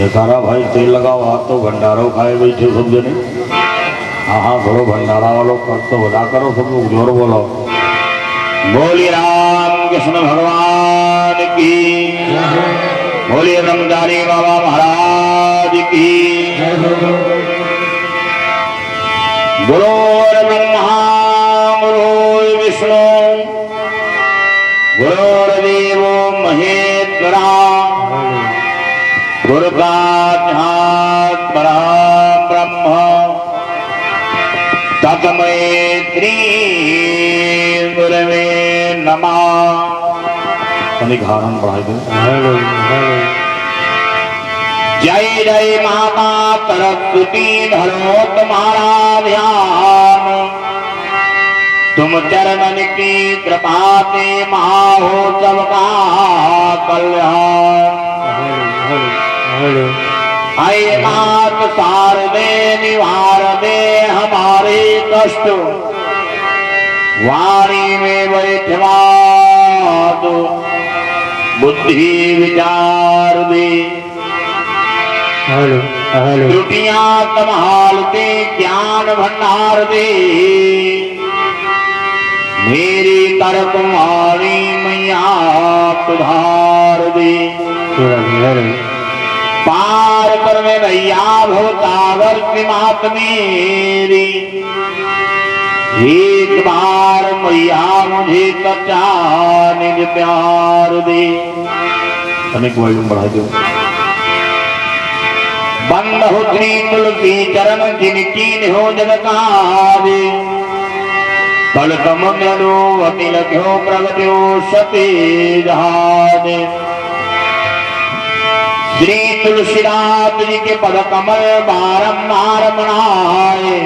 जयकारा भाई तेल लगाओ हाथ तो भंडारो खाए बैठे सब जने। हाँ हाँ थोड़ो भंडारा वालों कर तो बजा करो सब लोग जोर बोलो। बोलिए राम कृष्ण भगवान की, बोलिए ब्रह्मचारी बाबा महाराज की। गुरु ब्रह्मा गुरु विष्णु गुरुर्देव महेश्वरा गुरु साक्षात् परब्रह्म तस्मै श्री गुरवे नमः। तनिक हारन बढ़ाई दो। जय जय माता सरस्वती धरो तुम्हारा ध्यान, तुम चरणन की कृपा से महा हो सबका कल्याण। आये मात शारदे निवार दे हमारे कष्ट, वाणी में बैठवा दो बुद्धि विचार दे। त्रुटियां संभाल दे ज्ञान भंडार दे, मेरी तरफ वाणी मैया सुधार दे। पार कर में भैया भवसागर की मात मेरी, एक बार मैया मुझे सच्चा निज प्यार दे। तनिक वॉल्यूम बढ़ा दो। बंद हो श्री तुलसी चरण जिनकी हो जगतारे, कल कमलो अतिलख्यो प्रगट्यो सती जहाने। श्री तुलसीदास जी के पद कमल बारंबार मनाए,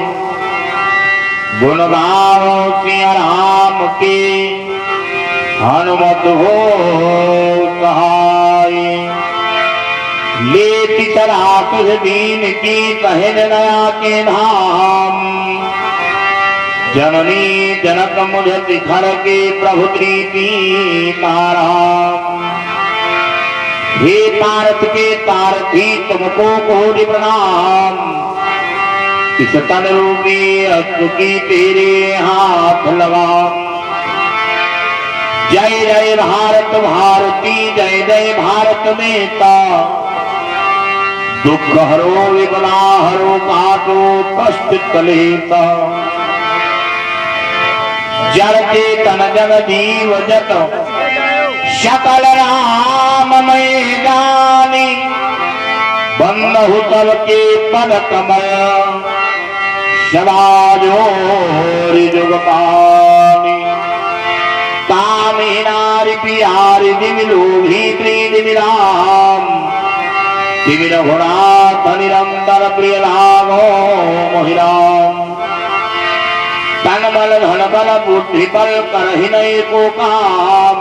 गुण गाओ सिया राम के हनुमत हो सहाय। लेती तराक दीन की कहन नया के धाम, जननी जनक मुझ शिखर के प्रभु प्रीति नाराम। हे पारथ के तारथी तुमको कोटि प्रणाम, इस तन रूपी अस्तु की तेरे हाथ लगा। जय जय भारत भारती जय जय भारत नेता, दुख हरो विबला हरो काटो कष्ट कलेता। जड़ चेतन जग जीव जत सकल राममय जानी, बंधु सबके पद कमल सदा जोरि जुग पानी। कामी नारी प्यारी दिवि लोभी प्रीति विराम, दिविन गुणात निरंतर प्रिय लागो मोहिराम। तन बल धन बल बुद्धि बल करहि नहीं को काम,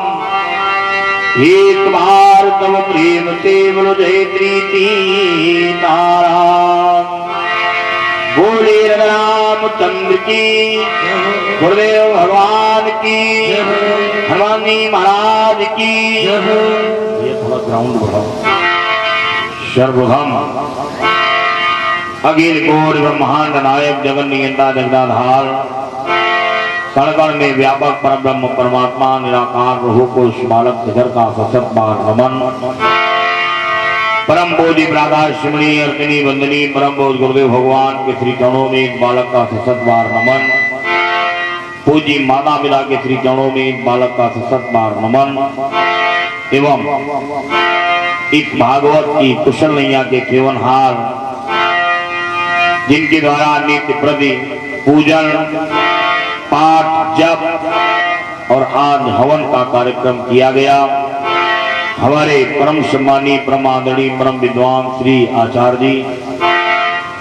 एक बार तब प्रेम से बोलो जय प्रीति नारायण। बोले रामचंद्र की, गुरुदेव भगवान की, हनुमान जी महाराज की। ये थोड़ा ग्राउंड बढ़ाओ। सर्वभम अखिल कोटि ब्रह्मांड नायक जगन नियंता जगदाधार, कण कण में व्यापक परब्रह्म परमात्मा निराकार प्रभु को इस बालक शिखर का सशत बार नमन। परम बोधि प्रातः शिवनी अर्चनी वंदनी परम बोध गुरुदेव भगवान के श्री चरणों में एक बालक का सशत बार नमन। पूजी माता पिता के श्री चरणों में एक बालक का सशत बार नमन। एवं इस भागवत की कुशल नैया के केवनहार, जिनके द्वारा नित्य प्रति पूजन पाठ जप और आज हवन का कार्यक्रम किया गया, हमारे परम सम्मानी परम आदरणीय परम विद्वान श्री आचार्य जी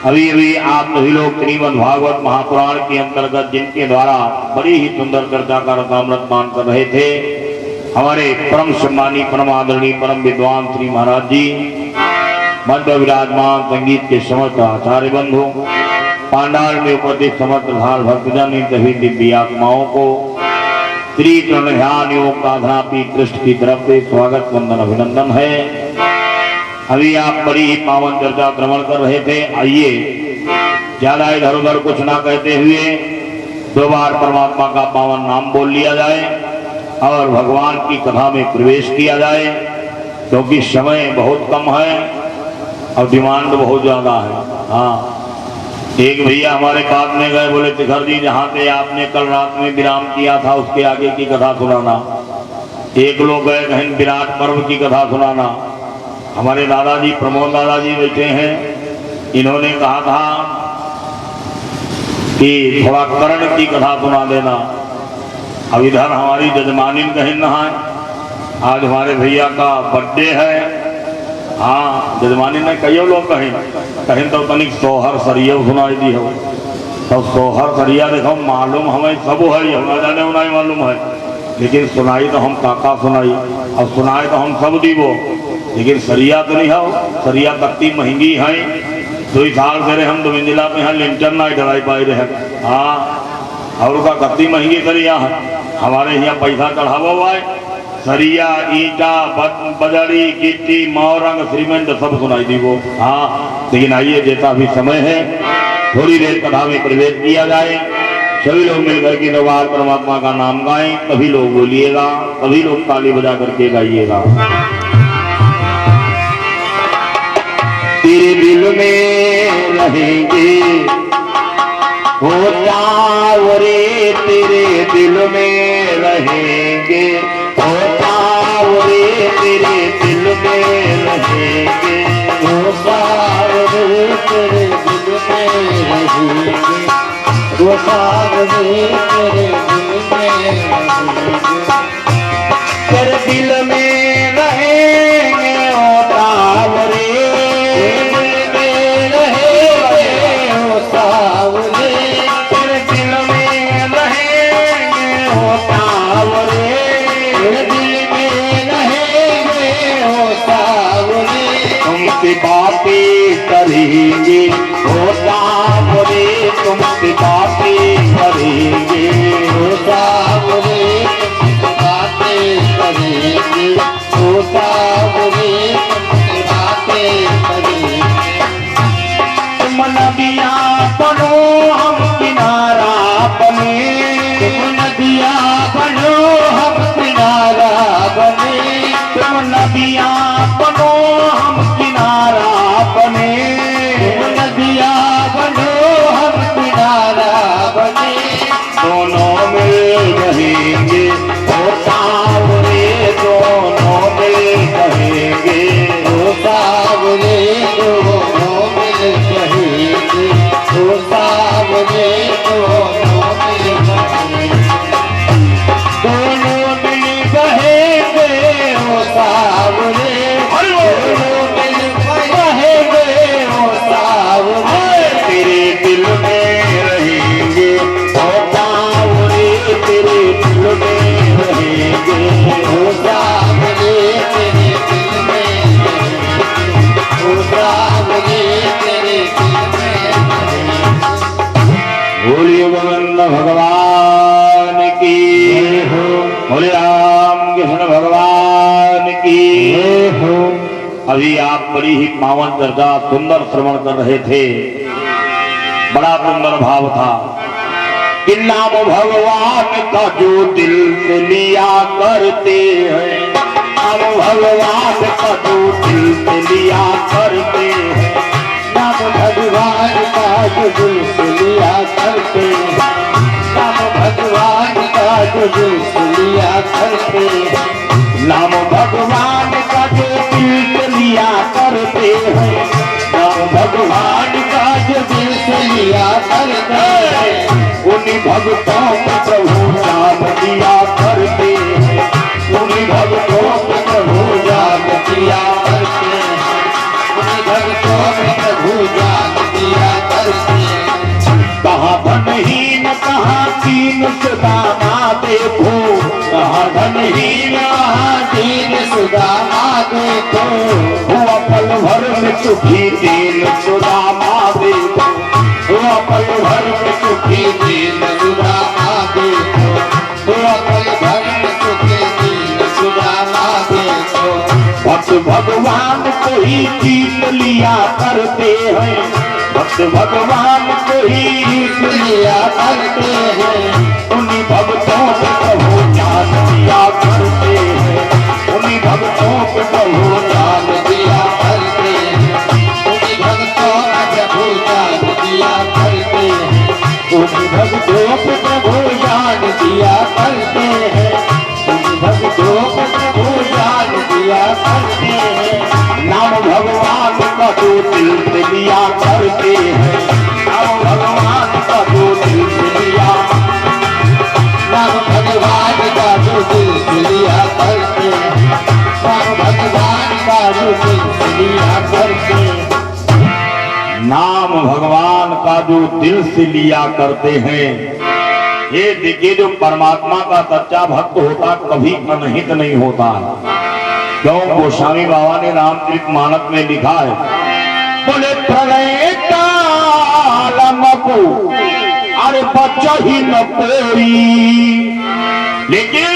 अभी अभी आप सभी लोग श्रीमद् भागवत महापुराण के अंतर्गत जिनके द्वारा बड़ी ही सुंदर चर्चा का रसामृत मान कर रहे थे, हमारे परम सम्मानी परम आदरणीय परम विद्वान श्री महाराज जी, मध्य विराजमान संगीत के समस्त आचार्य बंधु, पांडाल में उपस्थित समस्त भाल भक्तजन, इन सभी दिव्य आत्माओं को श्री चरण ध्यान योग साधना पीठ ट्रस्ट की तरफ से स्वागत वंदन अभिनंदन है। अभी आप बड़ी ही पावन चर्चा श्रवण कर रहे थे। आइए ज्यादा इधर उधर कुछ ना कहते हुए 2 बार परमात्मा का पावन नाम बोल लिया जाए और भगवान की कथा में प्रवेश किया जाए, क्योंकि समय बहुत कम है और डिमांड बहुत ज्यादा है। हाँ, एक भैया हमारे पास में गए, बोले तिखर जी जहाँ से आपने कल रात में विराम किया था उसके आगे की कथा सुनाना। एक लोग गए कहीं विराट पर्व की कथा सुनाना। हमारे दादाजी प्रमोद दादाजी बैठे हैं, इन्होंने कहा था कि थोड़ा कर्ण की कथा सुना देना। अब इधर हमारी जजमानी कहीं नहा, आज हमारे भैया का बर्थडे है। हाँ, जजमानी ने कई लोग कहीं कहीं तो तनिक सोहर सरिया सुनाई दी हो, तो सोहर सरिया देखो मालूम हमें सब है, ना जाने उन्हें मालूम है, लेकिन सुनाई तो हम काका सुनाई और सुनाए तो हम सब दीवो, लेकिन सरिया तो नहीं हो। सरिया तकती महंगी है, 2 साल से हम 2 मंजिला पे यहाँ लिंटर ना डराई पाई रहे। हाँ, और का कत्ती महंगी सरिया है। हमारे यहाँ पैसा चढ़ावा हुआ है, सरिया ईटा बजरी गिट्टी मोरंग सीमेंट सब सुनाई दी वो। हाँ, लेकिन आइए जैसा भी समय है थोड़ी देर कथा में प्रवेश किया जाए। सभी लोग मिलकर के 2 बार परमात्मा का नाम गाएं, सभी लोग बोलिएगा, सभी लोग ताली बजा करके गाइएगा। तेरे दिल में रहेंगे हो तावरे, तेरे दिल में रहेंगे हो तावरे, तेरे दिल में रहेंगे हो तावरे, तेरे दिल में रहेंगे हो तावरे, तेरे दिल में रहेंगे, तेरे दिल में रहेंगे हो तावरे, बातें करेंगे हो सावरे, तुमसे बातें करेंगे हो सावरे, तुमसे बातें करेंगे हो सावरे, तुमसे बातें करेंगे। तुम नदियाँ बनो हम किनारा बने, तुम नदियाँ बनो हम किनारा बने, तुम नदियाँ बनो हम किनारा बने, नदिया बनो हम किनारा बने, दोनों मिल रहेंगे हो सावरे, दोनों मिल रहेंगे हो सावरे, दोनों मिल रहेंगे हो सावरे, दोनों मिल रहेंगे, दोनों मिल रहेंगे हो सावरे, तेरे दिल में रहेंगे हो सावरे, तेरे दिल में रहेंगे हो सावरे, तेरे दिल में हो सावरे, तेरे दिल में। बोलिए गोविंद भगवान की हो, बोले राम कृष्ण भगवान की हो। अभी आप बड़ी ही पावन चर्चा सुंदर श्रवण कर रहे थे, बड़ा सुंदर भाव था कि नाम भगवान का जो दिल से लिया करते हैं, नाम भगवान का जो दिल से लिया करते हैं, नाम भगवान का जो दिल से लिया करते हैं, नाम भगवान का जो दिल से लिया करते हैं, नाम भगवान का जो दिल से लिया करते हैं, नाम भगवान का जो दिल से लिया करते हैं, उन्हीं भक्तों को प्रभु नाम दिया करते हैं, उन्हीं भक्तों को प्रभु नाम दिया करते हैं, उन्हीं भक्तों को प्रभु नाम दिया करते हैं। कहाँ धनहीन कहाँ दीन सुदामा देखो, कहाँ धनहीन कहाँ दीन सुदामा देखो, हुआ पल भर में सुखी दीन सुदामा देखो, हुआ पल भर में सुखी दीन सुदामा देखो, हुआ पल भर में सुखी दीन सुदामा देखो। भक्त भगवान को ही जीत लिया करते हैं, भक्त भगवान को ही जीत लिया करते हैं। उन्हीं भक्तों को प्रभु ज्ञान दिया करते हैं, उन्हीं भक्तों को प्रभु ज्ञान दिया करते हैं, उन्हीं भक्तों को प्रभु ज्ञान दिया करते हैं, उन्हीं भक्तों को प्रभु ज्ञान दिया करते हैं, उन्हीं भक्तों को प्रभु ज्ञान दिया करते हैं। नाम भगवान का जो दिल से लिया करते हैं, नाम भगवान का जो दिल से लिया, नाम भगवान का जो दिल से लिया करते हैं, नाम भगवान का जो दिल से लिया करते हैं, नाम भगवान का जो दिल से लिया करते हैं। ये देखिए, जो परमात्मा का सच्चा भक्त होता कभी अनहित नहीं होता है। क्यों? गोस्वामी बाबा ने रामचरितमानस में लिखा है, बोले प्रलय कालमको अरे बच्चा ही न कोई, लेकिन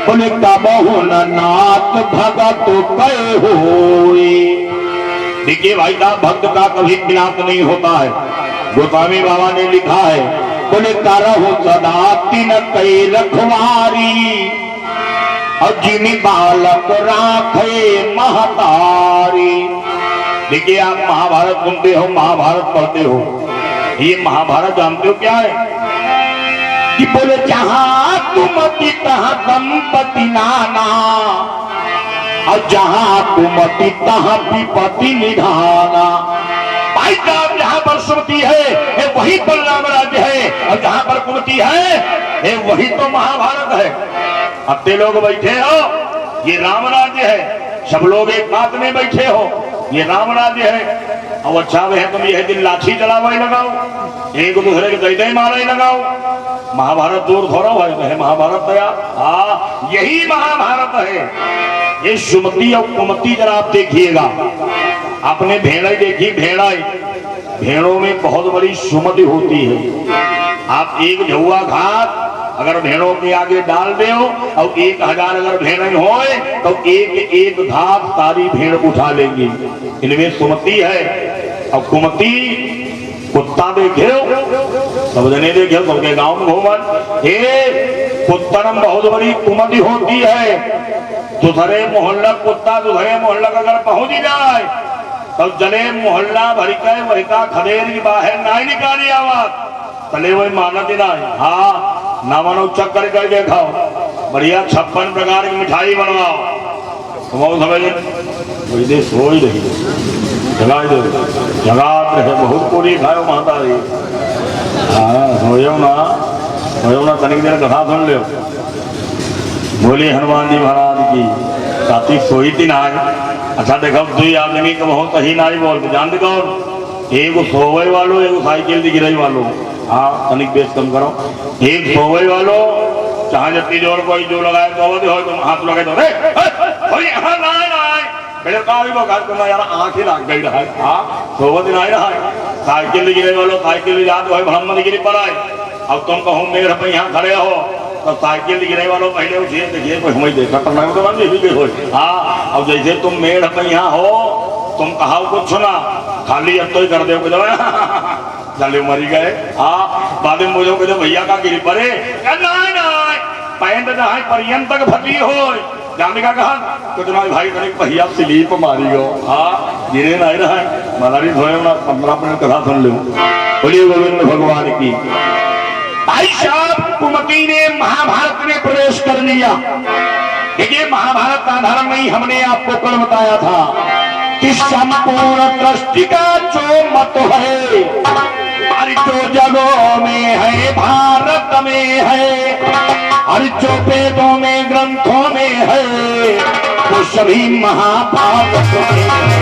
बोले कबहु न नाथ भगत कहे होए। देखिए भाई साहब, भक्त का कभी विनाश नहीं होता है। गोस्वामी बाबा ने लिखा है, बोले करहु सदा तिन कई रखवारी, और जिनी बालक राखे महतारी। देखिए, आप महाभारत सुनते हो, महाभारत पढ़ते हो, ये महाभारत जानते हो क्या है कि बोले जहां तुमति तहां दंपति नाना, और जहां कुमति तहां विपति निधाना। भाई साहब, जहां पर सुमति है वही बलराम राज्य है, और जहां पर कुमति है वही तो महाभारत है। अपने लोग बैठे हो, ये राम राज्य है, सब लोग एक बात में बैठे हो, ये राम राज्य है। और अच्छा है तुम यह दिन लाठी चलावा ही लगाओ, एक दूसरे के दैदे मारा ही लगाओ। महाभारत दूर थोड़ा है, महाभारत दया, हाँ यही महाभारत है। ये सुमति और कुमति जरा आप देखिएगा, आपने भेड़ाई देखी, भेड़ों में बहुत बड़ी सुमति होती है। आप एक झुआ घास अगर भेड़ों के आगे डाल दे और 1000 अगर भेड़ें होए तो एक एक घास सारी भेड़ उठा लेंगी। इनमें सुमति है। और कुमति कुत्ता देखे सब जने देखे, सबके गांव में घूमन, हे कुत्ता में बहुत बड़ी कुमति होती है। दूसरे मोहल्ला कुत्ता दूसरे मोहल्ला अगर पहुंच जाए तो जले मोहल्ला भर के वही का खदेर की बाहर नहीं निकाली आवाज, तले वही मानत ही नहीं। हाँ, ना मानो चक्कर करके खाओ, बढ़िया 56 प्रकार की मिठाई बनवाओ, समझ वही सो ही रही जगात रहे बहुत पूरी खाओ माता रही। हाँ सोयो ना तनिक देर कथा सुन लो। बोले हनुमान जी महाराज की कातिक सोई थी ना। अच्छा देखो, 2 आदमी का बहुत सही ना बोलते, जानते कौन? एक सोवे वालों, एक साइकिल दी गिराई वालों। हाँ तनिक बेस कम करो। एक सोवे वालों चाहे जत्ती जोर कोई जो लगाए तो तुम हाथ लगे तो यहाँ यार आँख ही लाग गई रहा है। हाँ सोवत नहीं रहा है। साइकिल गिरे वालों साइकिल याद हो ब्राह्मण गिरी पर आए। अब तुम कहो मेघ पे यहाँ खड़े हो तो साइकिल गिरे वालों पहले उठिए, देखिए कोई हमें देखा तो नहीं। हाँ अब जैसे तुम मेढ़ पे यहाँ हो, तुम कहा कुछ सुना खाली अब तो ही कर दे चले मरी गए। हाँ बाद में मुझे कहे भैया का गिरी परे पैंट जहाँ पर्यंत तक फटी हो जाने का कहा कुछ ना भाई भैया स्लीप मारी हो। हाँ गिरे नहीं रहा मनारी धोए ना 15 मिनट कथा सुन लो। बोलिए गोविंद भगवान की। भाई साहब कुमति ने महाभारत में प्रवेश कर लिया। देखिए महाभारत का धर्म नहीं, हमने आपको कल बताया था कि संपूर्ण दृष्टि का जो मत है हर जो जगहों में है भारत में है, हर जो वेदों में ग्रंथों में है वो सभी महाभारत में है।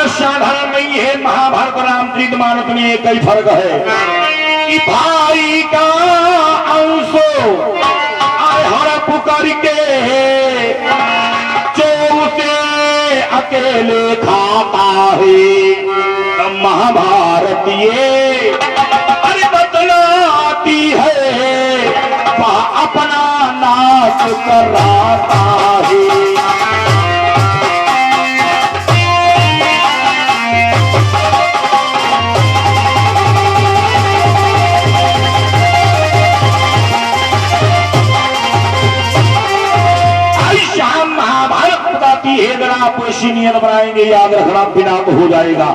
साधारण नहीं है। महाभारत रामचरितमानस में एक ही फर्क है कि भाई का अंशो हर पुकार के जो उसे अकेले खाता है। महाभारत दिए अरे बतलाती है वह अपना नाश कराता है। आप ऐसी नियत बनाएंगे याद रखना बिना तो हो जाएगा।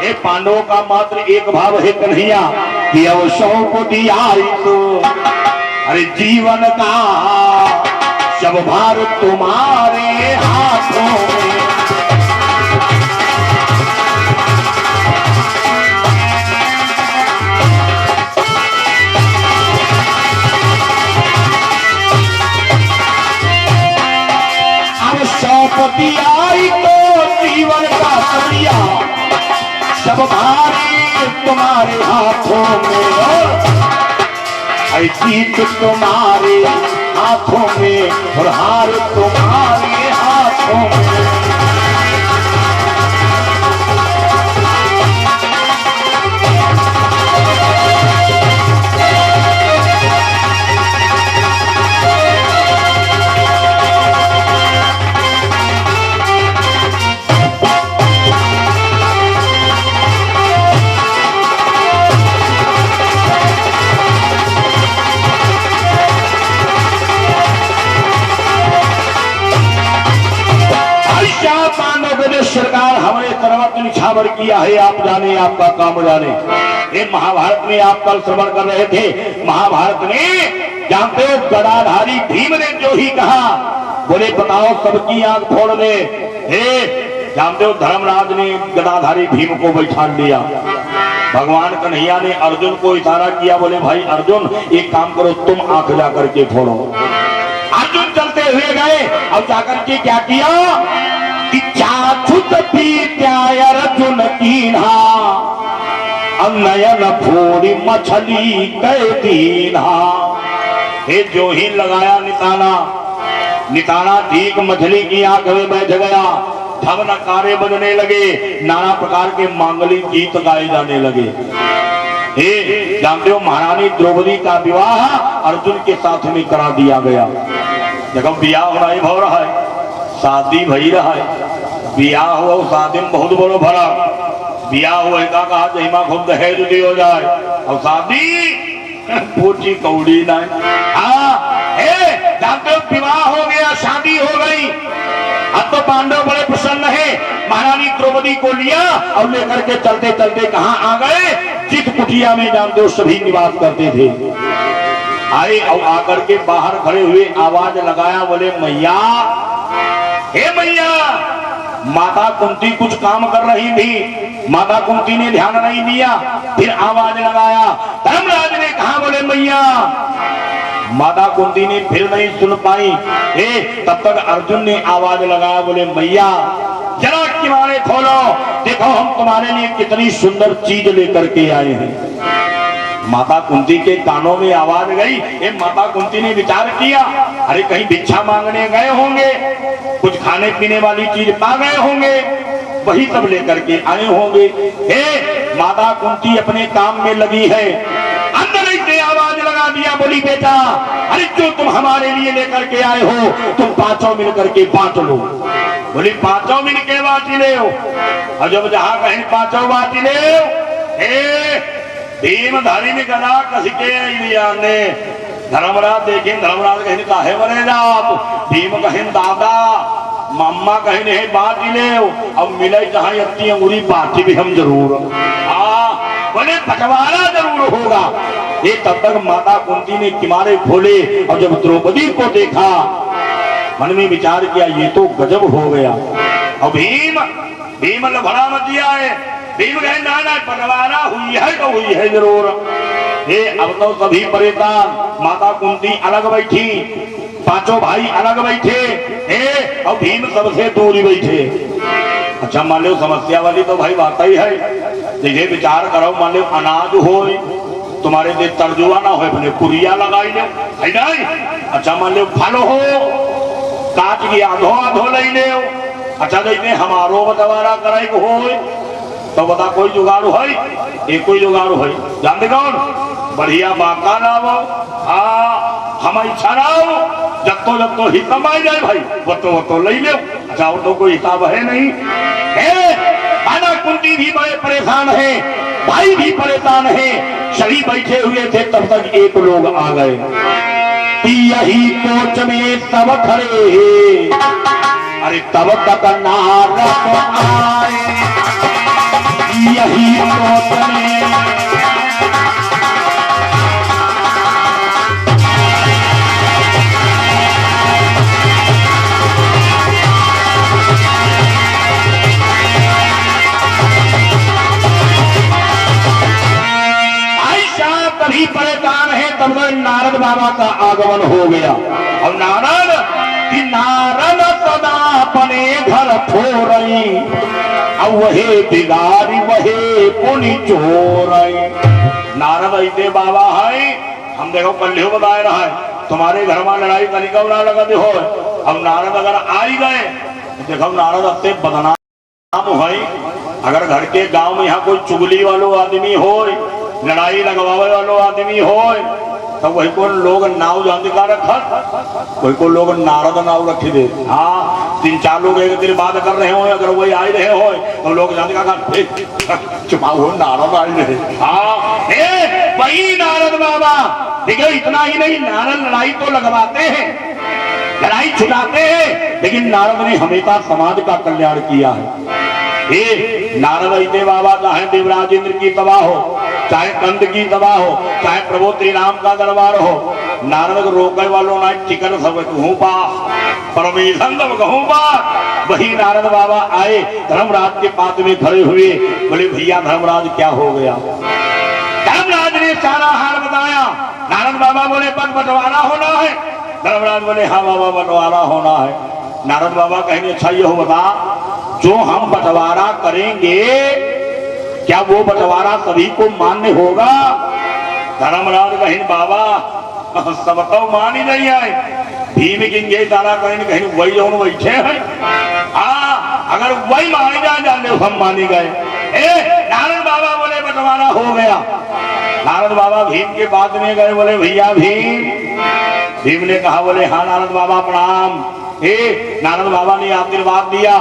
ये पांडवों का मात्र एक भाव है कन्हैया कि अवसरों को दिया तो अरे जीवन का सब भार तुम्हारे हाथों में। पति आई तो जीवन का सरिया सब भारी तुम्हारे हाथों में, जीत तुम्हारे हाथों में और हार तुम्हारे हाथों में। सरकार हमारे तरफ निछावर किया है, आप जाने आपका काम जाने। ये महाभारत में आप कल श्रवण कर रहे थे, महाभारत में जानते हो गदाधारी भीम ने जो ही कहा, बोले बताओ सबकी आंख फोड़ दे। हे जानते हो धर्मराज ने गदाधारी भीम को बैठा लिया। भगवान कन्हैया ने अर्जुन को इशारा किया, बोले भाई अर्जुन एक काम करो तुम आंख जाकर के फोड़ो। अर्जुन चलते हुए गए और जाकर के क्या किया, अर्जुन कीन्हा नयन फोड़ी मछली कह दीन्हा। हे जो ही लगाया निताना, निताना ठीक मछली की आंख में बैठ गया। धम नकारे बजने लगे, नाना प्रकार के मांगलिक गीत गाए जाने लगे। हे जानते हो महारानी द्रौपदी का विवाह अर्जुन के साथ में करा दिया गया। देखो ब्याह नहीं हो रहा है, शादी भई रहा है। ब्याह हुआ शादी में बहुत बड़ो फर्क। ब्याह हुआ का कहा जहिमा खूब दहेज दियो जाए और शादी पूछी कौड़ी नहीं। हाँ जानते हो विवाह हो गया, शादी हो गई। अब तो पांडव बड़े प्रसन्न है, महारानी द्रौपदी को लिया और लेकर के चलते चलते कहाँ आ गए, चित कुटिया में जानते हो सभी निवास करते थे। आए और आकर के बाहर खड़े हुए आवाज लगाया, बोले मैया, हे मैया। माता कुंती कुछ काम कर रही थी, माता कुंती ने ध्यान नहीं दिया, फिर आवाज लगाया। धर्मराज ने कहा, बोले मैया। माता कुंती ने फिर नहीं सुन पाई। तब तक अर्जुन ने आवाज लगाया, बोले मैया जरा किवाड़े खोलो, देखो हम तुम्हारे लिए कितनी सुंदर चीज लेकर के आए हैं। माता कुंती के कानों में आवाज गई। माता कुंती ने विचार किया, अरे कहीं भिक्षा मांगने गए होंगे, कुछ खाने पीने वाली चीज पा गए होंगे, वही सब लेकर के आए होंगे। माता कुंती अपने काम में लगी है, अंदर से आवाज लगा दिया, बोली बेटा अरे जो तुम हमारे लिए लेकर के आए हो तुम पांचों मिलकर के बांट लो। बोली पांचों मिल के बांट ले, और जब जहां कहीं पांचों बांट ले। भीमधारी ने गदा कस के धर्मराज देखे, धर्मराज कहीं काहे बने जाओ, भीम कहीं दादा मामा कहीं नहीं बांट ले, अब मिले जहां इतनी अंगूरी बांटी भी हम जरूर। बोले बंटवारा जरूर होगा। ये तब तक माता कुंती ने किनारे खोले और जब द्रौपदी को देखा मन में विचार किया, ये तो गजब हो गया। और भीम लफड़ा मत दिया है। भीम कहे ना बंटवारा हुई है तो हुई है जरूर। अब तो सभी परेशान, माता कुंती अलग बैठी, पांचों भाई अलग बैठे, और भीम सबसे दूर बैठे। अच्छा मान लो समस्या वाली तो भाई बात ही है। देखिए विचार करो, मान लो अनाज हो तुम्हारे देश तर्जुआ ना हो, अपने कुरिया लगाई लो, है नहीं। अच्छा मान लो फल हो, काट के आधो आधो ले ले। अच्छा देखते हमारो बंटवारा कराई हो बताओ बता कोई जुगाड़ू है? एक कोई जुगाड़ू है, जानते कौन? बढ़िया बाका ना हो, हम इच्छा ना हो, जब तो हिसाब आ जाए भाई वो तो ले लो, जाओ तो कोई हिसाब है नहीं है। माना कुंती भी बड़े परेशान है, भाई भी परेशान है, सभी बैठे हुए थे, तब तक एक लोग आ गए। यही कोच में सब खड़े, अरे तब तक नारद आए, यही कोच में तभी परेशान है, तब नारद बाबा का आगमन हो गया। और नारद सदा अपने घर थोरई, अब वहे बिगाड़ी वहे पुनि चोरई। नारद ऐसे बाबा है, हम देखो कल बताए रहा है, तुम्हारे घर में लड़ाई तरीका ना लगा दे हो। अब नारद अगर आई गए, देखो नारद अपने बदनाम है। अगर घर के गांव में यहाँ कोई चुगली वालों आदमी हो, लड़ाई लगवावे वालों आदमी हो, तो वही को लोग नाव जानते का रखत, वही को लोग नारद नाव रखी दे। हाँ 3-4 लोग एक दिन बात कर रहे हो, अगर वही आई रहे हो तो लोग जानते का चुपाओ नारद आई रहे। हाँ वही नारद बाबा। देखो इतना ही नहीं, नारद लड़ाई तो लगवाते हैं, लड़ाई छुड़ाते हैं, लेकिन नारद ने हमेशा समाज का कल्याण किया है। नारद ऐसे बाबा चाहे देवराज इंद्र की सभा हो, चाहे कंद की सभा हो, चाहे प्रभु श्री राम का दरबार हो, नारद को रोकने वालों ना टिकट सब कहूँ पा, परमेशन सब कहूँ पा। वही नारद बाबा आए, धर्मराज के पास में खड़े हुए, बोले भैया धर्मराज क्या हो गया? धर्मराज ने सारा हाल बताया। नारद बाबा बोले पद बंटवारा होना है। धर्मराज बोले हाँ बाबा बंटवारा होना है। नारद बाबा कहेंगे अच्छा ये हो बता, जो हम बंटवारा करेंगे क्या वो बंटवारा सभी को मान्य होगा? धर्मराज कहें बाबा सब तो मान ही नहीं आए। भीम किंगे तारा कहें वही जो बैठे हैं, अगर वही माने जाने हम माने गए। नारद बाबा बोले बंटवारा हो गया। नारद बाबा भीम के बाद में गए, बोले भैया भीम ने कहा, बोले हाँ नारद बाबा प्रणाम। नारद बाबा ने आशीर्वाद दिया।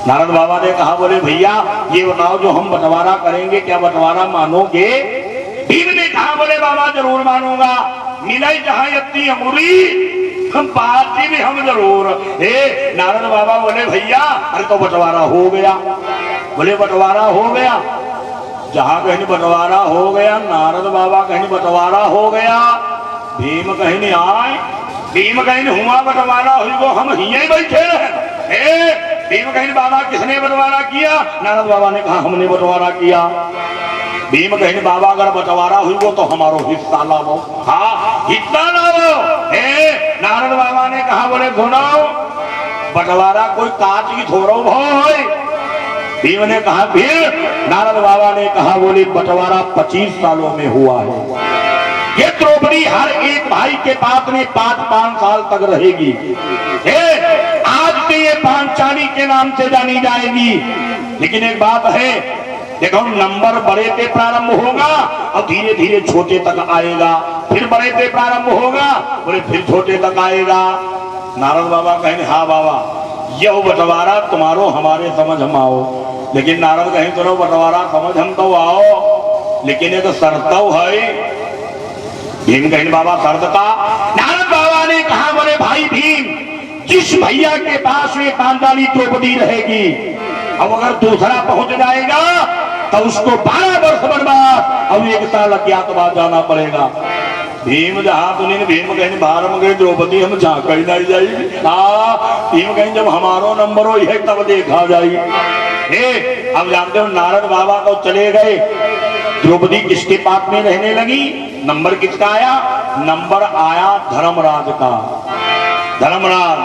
नारद बाबा ने कहा, बोले भैया ये बताओ जो हम बंटवारा करेंगे क्या बंटवारा मानोगे? भीम ने कहा, बोले बाबा जरूर मानूंगा, मिलाई जहां इतनी अमूरी हम बात भी हम जरूर। नारद बाबा बोले भैया अरे तो बंटवारा हो गया। बोले बंटवारा हो गया, जहां कहीं बंटवारा हो गया, नारद बाबा कहीं बंटवारा हो गया, भीम कहीं आए, भीम कहीं हुआ बंटवारा हुई वो हम ही बैठे रहे। भीम कहीं बाबा किसने बंटवारा किया? नारद बाबा ने कहा हमने बंटवारा किया। भीम कहीं बाबा अगर बंटवारा हुई वो तो हमारो हिस्सा लाओ। हाँ हिस्सा लाओ। नारद बाबा ने कहा, बोले सुनो बंटवारा कोई कांच की थोड़ो भाई। भीम ने कहा फिर? नारद बाबा ने कहा, बोले बंटवारा 25 सालों में हुआ है। ये द्रौपदी हर एक भाई के पास में 5-5 साल तक रहेगी। आज से ये पांचाली के नाम से जानी जाएगी। लेकिन एक बात है, देखो नंबर बड़े पे प्रारंभ होगा और धीरे धीरे छोटे तक आएगा, फिर बड़े पे प्रारंभ होगा बोले फिर छोटे तक आएगा। नारद बाबा कहेंगे हाँ बाबा यह बंटवारा तुम्हारो हमारे समझ हम आओ। लेकिन नारद कहें चलो बंटवारा समझ हम तो आओ, लेकिन एक शर्त है। भीम कहें बाबा शर्त का? नारद बाबा ने कहा, बोले भाई भीम जिस भैया के पास में पांचाली द्रौपदी रहेगी, अब अगर दूसरा पहुंच जाएगा तो उसको 12 वर्ष बर्बाद और 1 साल अज्ञातवास जाना पड़ेगा। भीम जहां तुमने भीम कहीं बाहर में गए द्रौपदी हम जहाँ कहीं नहीं जाएगी। भीम कहीं जब हमारो नंबर हो है तब देखा जाएगी। अब जानते हो नारद बाबा तो चले गए, द्रौपदी किसके पास में रहने लगी? नंबर किसका आया? नंबर आया धर्मराज का। धर्मराज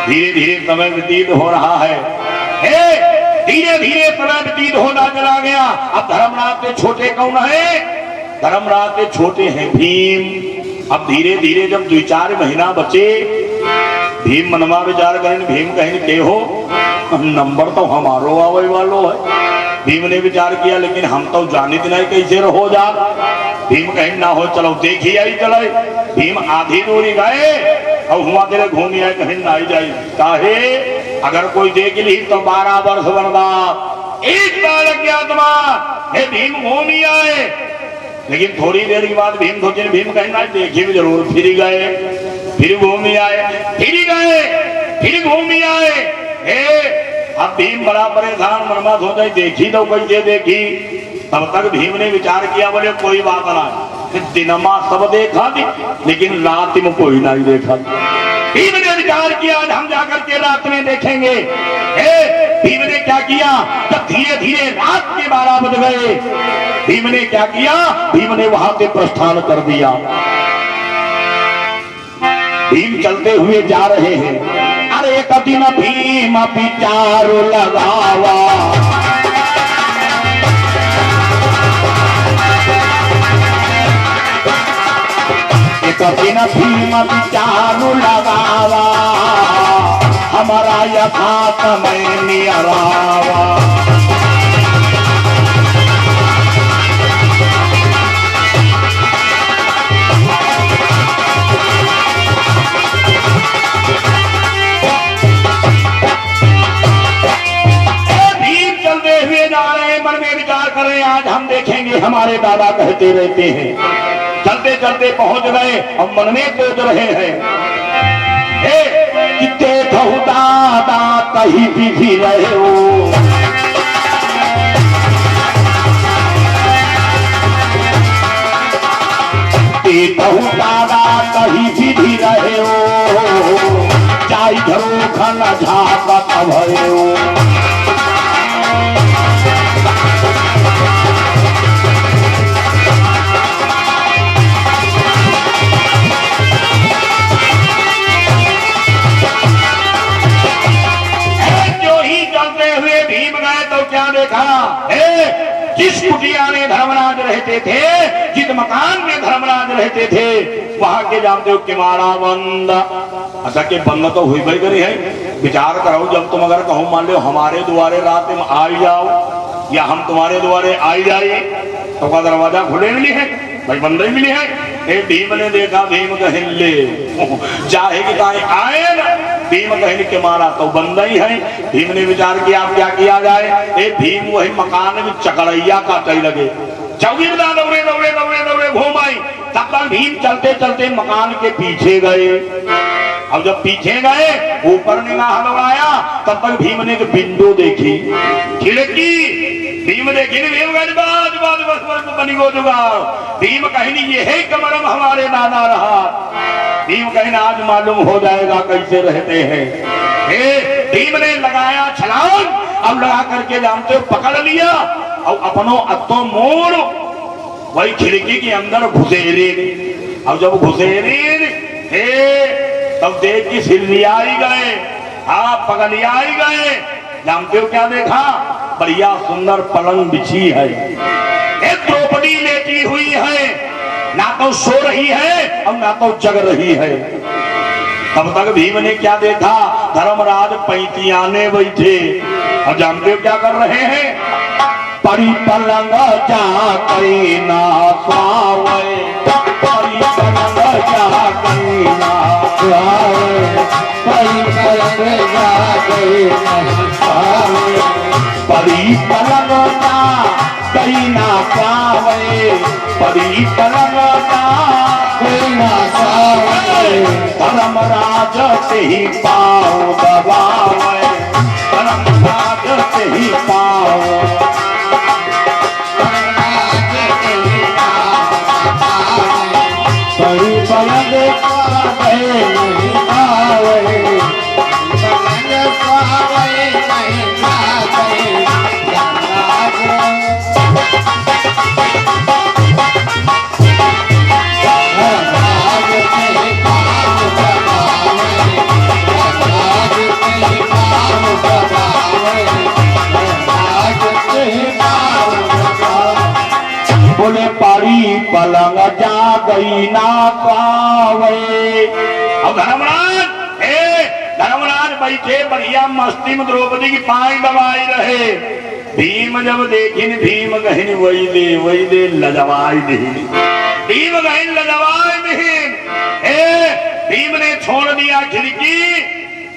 धीरे धीरे समय व्यतीत हो रहा है, धीरे धीरे समय व्यतीत होना चला गया। अब धर्मराज से छोटे कौन है? धर्मराज से छोटे हैं भीम। अब धीरे धीरे जब 2-4 महीना बचे, भीम मनवा विचार करें, भीम कहें के हो नंबर तो हमारो आवे वालो है। भीम ने विचार किया लेकिन हम तो जानित नहीं कैसे रहो जा। भीम कहीं ना हो चलो देखी आई चले। भीम आधी दूरी गए और हुआ तेरे घूमी आए कहीं ना जाए काहे अगर कोई देख ली तो 12 वर्ष बनवा एक बार अज्ञातमा हे भीम घूमी आए। लेकिन थोड़ी देर के बाद भीम सोचे भीम कहीं ना देखी भी जरूर फिर गए फिर घूमी आए फिर गए फिर घूमी आए। हे अब भीम बड़ा परेशान मनमा सोचा देखी तो कैसे देखी। तब तक भीम ने विचार किया बोले कोई बात ना दिनमा सब देखा थी लेकिन रात में कोई नहीं देखा। भीम ने विचार किया आज हम जाकर के रात में देखेंगे। भीम ने क्या किया जब धीरे धीरे रात के 12 बज गए भीम ने क्या किया भीम ने वहां से प्रस्थान कर दिया। भीम चलते हुए जा रहे हैं। अरे कभी न भीम विचार लगावा कभी न भीम विचार लगावा हमारा यथार्थ में नियरावा। भीम चलते हुए जा रहे हैं मन में विचार कर रहे हैं आज हम देखेंगे। हमारे दादा कहते रहते हैं चलते चलते पहुंच गए और मन में सोच रहे हैं कितने दादा कहीं भी रहे हो दादा कहीं भी रहे हो चाहे घरों खाना झाकत भरे हो। क्या देखा जिस कुटिया में धर्मराज रहते थे जिस मकान में धर्मराज रहते थे वहां के जानते हो किमाड़ा बंद। अच्छा के बंद तो हुई भाई करी है। विचार करो जब तुम अगर कहो मान लो हमारे द्वारे रात में आ जाओ या हम तुम्हारे द्वारे आई जाइए तो का दरवाजा खुले मिली है भाई बंद ही मिली है। भीम ने देखा भीम कहीं ले चाहे कि आए ना भीम कहीं के मारा तो बंद ही है। भीम ने विचार किया अब क्या किया जाए। भीम वही मकान में चकरैया काटे लगे चौकीदार दौड़े दौड़े दौड़े दौड़े घूम आई। तब तक भीम चलते चलते मकान के पीछे गए। अब जब पीछे गए ऊपर निगाह लगाया तब तक भीम ने एक विंडो देखी खिड़की। भीम देखी भीम बनी गो जुगाड़। भीम कहीं ये है कमरम हमारे दादा रहा। भीम कहीं आज मालूम हो जाएगा कैसे रहते हैं। भीम ने लगाया छलांग अब लगा करके जानते हो पकड़ लिया और अपनों अत्तों मोड़ वही खिड़की के अंदर घुसेरे। अब जब घुसेरे तब देख की सिरलियाई गए हाँ पगलियाई गए। जानते हो क्या देखा बढ़िया सुंदर पलंग बिछी है एक द्रौपदी लेटी हुई है ना तो सो रही है और ना तो जग रही है। तब तक भीम ने क्या देखा धर्मराज पैंतियाने बैठे और जानते हो क्या कर रहे हैं परी पलंग जा करी ना स्वावे परी पलंग जा करी ना स्वावे परी पलंग जा करी ना स्वावे परी पलंग जा करी ना स्वावे परी पलंग जा करी ना स्वावे धर्मराज से ही पाँव दबावे धर्मराज से ही पाँव बोले पारी पलंग जा गई ना पावे। अब धर्मराज बैठे बढ़िया मस्ती में द्रौपदी की पाई दबाई रहे। भीम जब देखिन भीम कहिन वही दे लजवाई नहीं। भीम कहिन लजवाई नहीं। भीम ने छोड़ दिया खिड़की।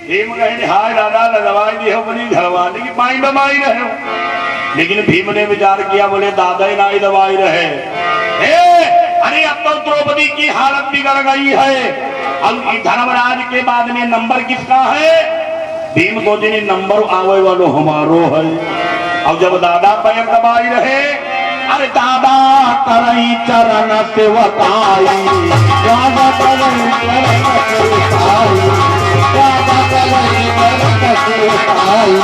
भीम कहिन हाय दादा लजवाई दी हो बनी घरवाली की माई दबाई रहे। लेकिन भीम ने विचार किया बोले दादा ही नाई दबाई रहे। अरे अब तो द्रौपदी की हालत बिगड़ गई है। अब धर्मराज के बाद में नंबर किसका है? भीम को जिन नंबर आवे वालो हमारो है। अब जब दादा पैर दबाई रहे, अरे दादा करई चरण सेवकाई, दादा करई चरण सेवकाई, दादा करई चरण सेवकाई,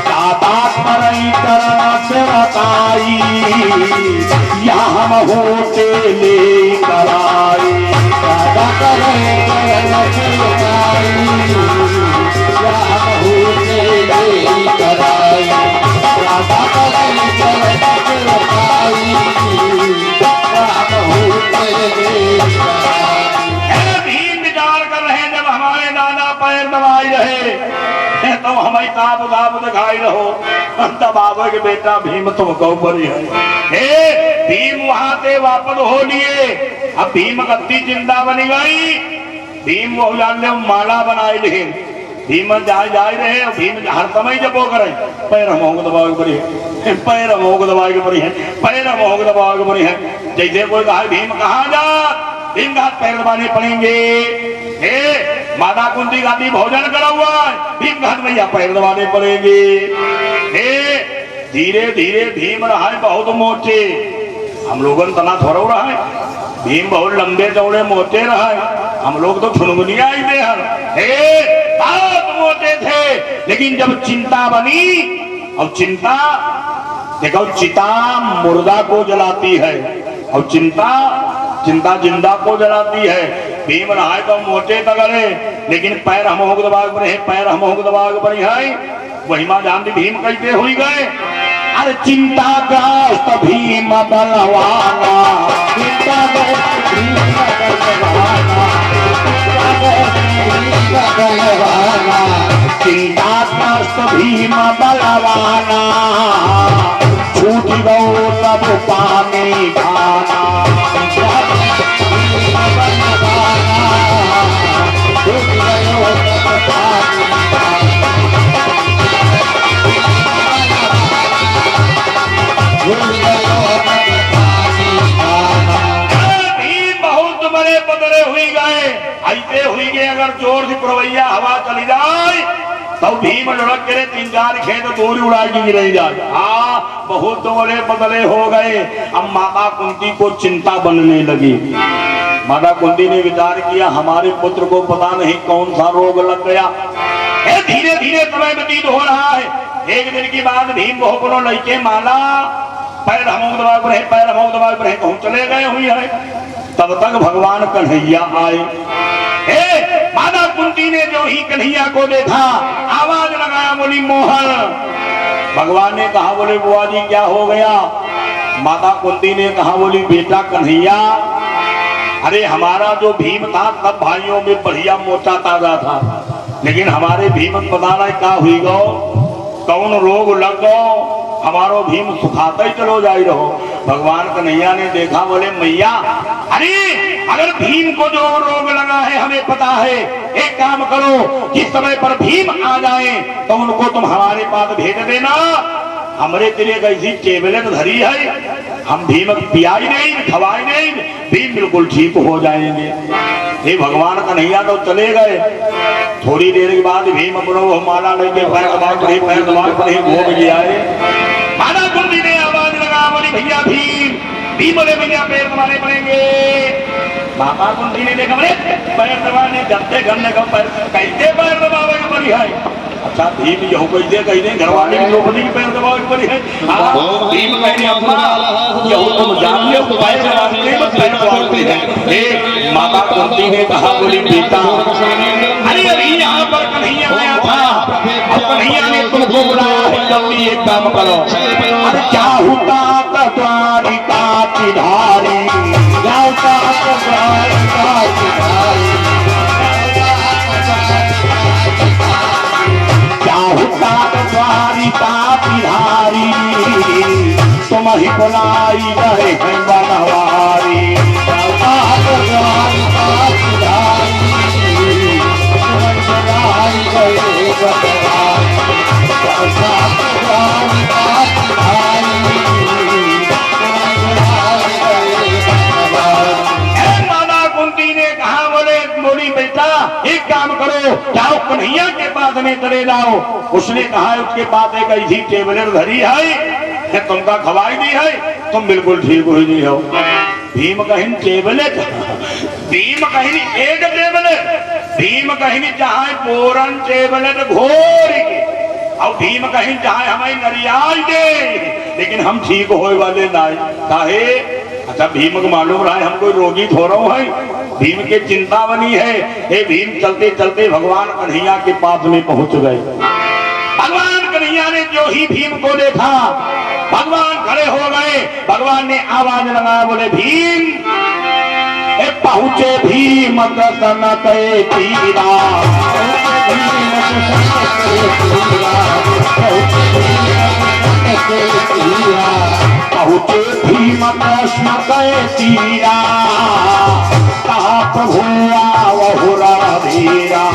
दादा करई चरण सेवकाई, या हम होते ले कराई, दादा करई चरण सेवकाई, या हम होते ले कराई, दादा करई चरण सेवकाई, या हम होते ले कराई। भीम विचार कर रहे जब हमारे दादा पैर दबाई रहे तो हमें ताप ताप दिखाई रहो दबावे के बेटा भीम तुम कौ बड़ी है। भीम वहां से वापस हो लिए। अब भीम गद्दी जिंदा बनी गई। भीम वो जान ले माला बनाई ले। भीम जाए रहे और भीम हर समय जब वो करे पैर मोग दबाव बड़ी है, पैर मोग दबाव के बड़ी है, पैर मोग दबाव के बड़ी है। जैसे कोई कहा भीम कहाँ जा, भीम का पैर दबाने पड़ेंगे। माता कुंती गांधी भोजन करा हुआ है, भीम घाट भैया पैर दबाने पड़ेंगे। धीरे धीरे भीम रहा है बहुत मोटे। हम लोगन तना थोड़ा रहा है। भीम बहुत लंबे चौड़े मोटे रहा है। हम लोग तो ठुनगुनिया ही दे बहुत मोटे थे। लेकिन जब चिंता बनी, अब चिंता देखो चिता मुर्दा को जलाती है और चिंता जिंदा को जलाती है। भीम रहा तो मोटे तगड़े, लेकिन पैर हम होग दबाग पर है, पैर हम होग दबाग पर है। वही मां जानती भीम कैसे हुई गए। अरे चिंता ग्रस्त भीम बलवाना, चिंता ग्रस्त भीम बलवाना, चिंता ग्रस्त भीम बलवाना, छूट गो सब पानी खाना, बहुत बड़े बदले हुई गए। ऐसे हुई गए अगर जोर से पुरवैया हवा चली जाए तो भीम लुढ़क के 3-4 खेत दूर उड़ाई रह जाए। हाँ बहुत बड़े बदले हो गए। अब माता कुंती को चिंता बनने लगी। माता कुंती ने विचार किया हमारे पुत्र को पता नहीं कौन सा रोग लग गया। धीरे धीरे समय व्यतीत हो रहा है। एक दिन की बात भीम बहु लड़के माला पैर हमोग दबाव पर है, पैर हमोग दबाव पर है, कहूं चले गए हुई है। तब तक भगवान कन्हैया आए। माता कुंती ने जो ही कन्हैया को देखा आवाज लगाया बोली मोहन। भगवान ने कहा बोले बुआ जी क्या हो गया। माता कुंती ने कहा बोली बेटा कन्हैया, अरे हमारा जो भीम था सब भाइयों में बढ़िया मोटा ताजा था, लेकिन हमारे भीम पता नहीं क्या हुई गो, कौन रोग लग गो, हमारो भीम सुखाता ही चलो जाई रहो। भगवान कन्हैया ने देखा बोले मैया, अरे अगर भीम को जो रोग लगा है हमें पता है, एक काम करो जिस समय पर भीम आ जाए तो उनको तुम हमारे पास भेज देना। हमरे तेरे कैसी टेबलेट धरी है, हम भीम पियाई नहीं खवाई नहीं, भीम बिल्कुल ठीक हो जाएंगे। हे भगवान कन्हैया तो चले गए। थोड़ी देर के बाद भीम अपनो माला लेके पैर दबा पर ही भोग गया। माता कुंती ने आवाज लगा बोली भैया भीम बोले भैया पैर दबाने पड़ेंगे। माता कुंती ने देखा बोले पैर दबाने जबते घरने का पैर कैसे पैर दबावे पड़ी है। अच्छा भीम यह कैसे घरवाले की द्रौपदी की पैर दबावे पड़ी है। भीम कहने अम्मा यह तुम जान लो पैर दबावे है। माता कुंती ने कहा बोली बेटा, अरे अभी यहाँ पर कन्हैया आया था और कन्हैया ने तुमको बुलाया है, जल्दी एक काम करो। अरे क्या होता द्वारिका की धारी, क्या होता द्वारिका की धारी, क्या होता द्वारिका की धारी, बुलाई रहे हैं बनवारी एक काम करो, जाओ कन्हैया के पास में चले जाओ। उसने कहा उसके पास एक ऐसी टेबलेट धरी है तुमका खवाई दी है, तुम बिल्कुल ठीक हो नहीं हो। भीम कहीं टेबलेट, भीम कहीं एक टेबलेट, भीम कहीं चाहे पूरन टेबलेट घोर के, और भीम कहीं चाहे हमें नरियाई दे, लेकिन हम ठीक होए वाले ना काहे। अच्छा भीम को मालूम रहा है हम कोई रोगी थोड़ा है, भीम के चिंता बनी है। हे भीम चलते चलते भगवान कन्हैया के पास में पहुंच गए। भगवान कन्हैया ने जो ही भीम को देखा भगवान खड़े हो गए। भगवान ने आवाज लगाया, बोले भीम। पहुंचे भीम दर्शन के तीरा, पहुंचे भीम दर्शन के तीरा, कहा प्रभु आवहु रणधीरा।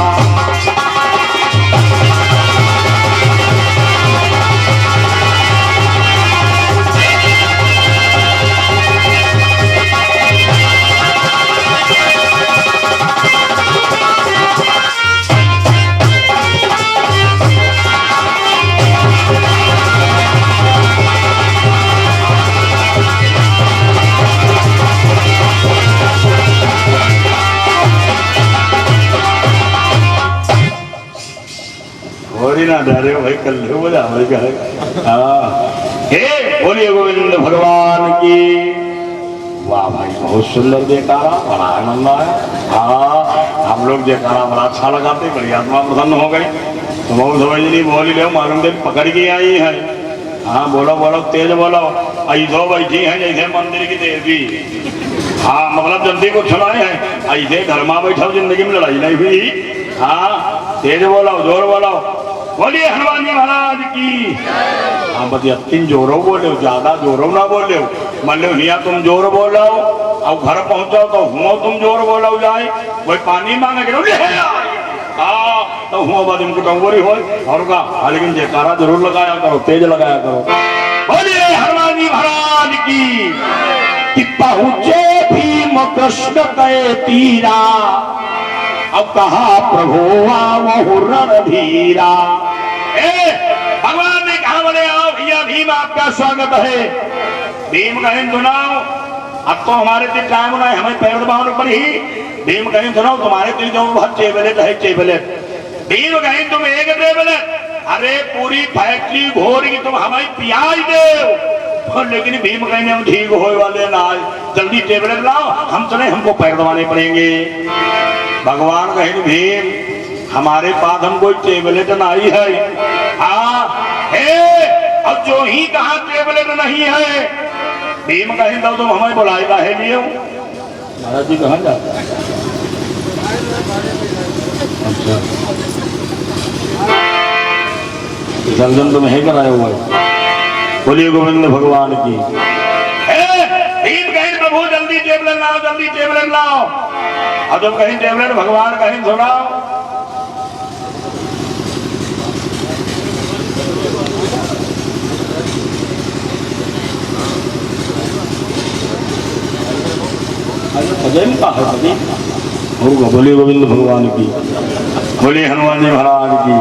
ना डरे भाई कल बोला बोलिए गोविंद भगवान की। वाह भाई बहुत सुंदर जयकारा, बड़ा आनंद आया। हाँ हम लोग जयकारा बड़ा अच्छा लगाते, बड़ी आत्मा प्रसन्न हो गई। तो बहुत समझनी बोली ले मालूम देव पकड़ के आई है। हाँ बोलो बोलो तेज बोलो। ऐसो बैठी है जैसे मंदिर की देवी। हाँ मतलब जल्दी को सुनाए है, ऐसे घर में बैठा जिंदगी में लड़ाई नहीं हुई। हाँ तेज बोलो जोर बोलो। बोलिए हनुमान जी महाराज की। हाँ बतिया तीन जोरो बोले, ज्यादा जोरो ना बोले। मान लो हिया तुम जोर बोलो और घर पहुंचो तो हुआ तुम जोर बोलो जाए, वही पानी मांगे तो हुआ बाद उनको टंगोरी हो और का, लेकिन जयकारा जरूर लगाया करो, तेज लगाया करो। बोलिए हनुमान जी महाराज की। कि पहुंचे भीम कृष्ण के तीरा, अब कहा प्रभु आवहु रणधीरा। भगवान ने कहा बोले आओ भैया भीम आपका स्वागत है। भीम कहें सुनाओ, अब तो हमारे दिल टाइम ना हमें पैर दबाने पर ही। भीम कहें सुनाओ तुम्हारे दिल जो बहुत टेबलेट है टेबलेट। भीम कहें तुम एक टेबलेट, अरे पूरी फैक्ट्री घोर की तुम हमें पियाज दे। लेकिन भीम कहें हम ठीक होए वाले ना, जल्दी टेबलेट लाओ, हम चले हमको पैर दबाने पड़ेंगे। भगवान कहें भीम हमारे पास हम कोई टेबलेट नहीं है। हाँ है, अब जो ही कहा टेबलेट नहीं है। भीम कहें तो तुम हमें बुलाएगा है लिए महाराज जी कहाँ जाते हैं? अच्छा विसर्जन तुम है कराया हुआ है। बोलिए गोविंद भगवान की। भीम कहें प्रभु जल्दी टेबलेट लाओ, जल्दी टेबलेट लाओ। और जब कहीं टेबलेट भगवान कहीं सुनाओ। बोलिए गोविंद भगवान की। बोलिए हनुमान जी महाराज की।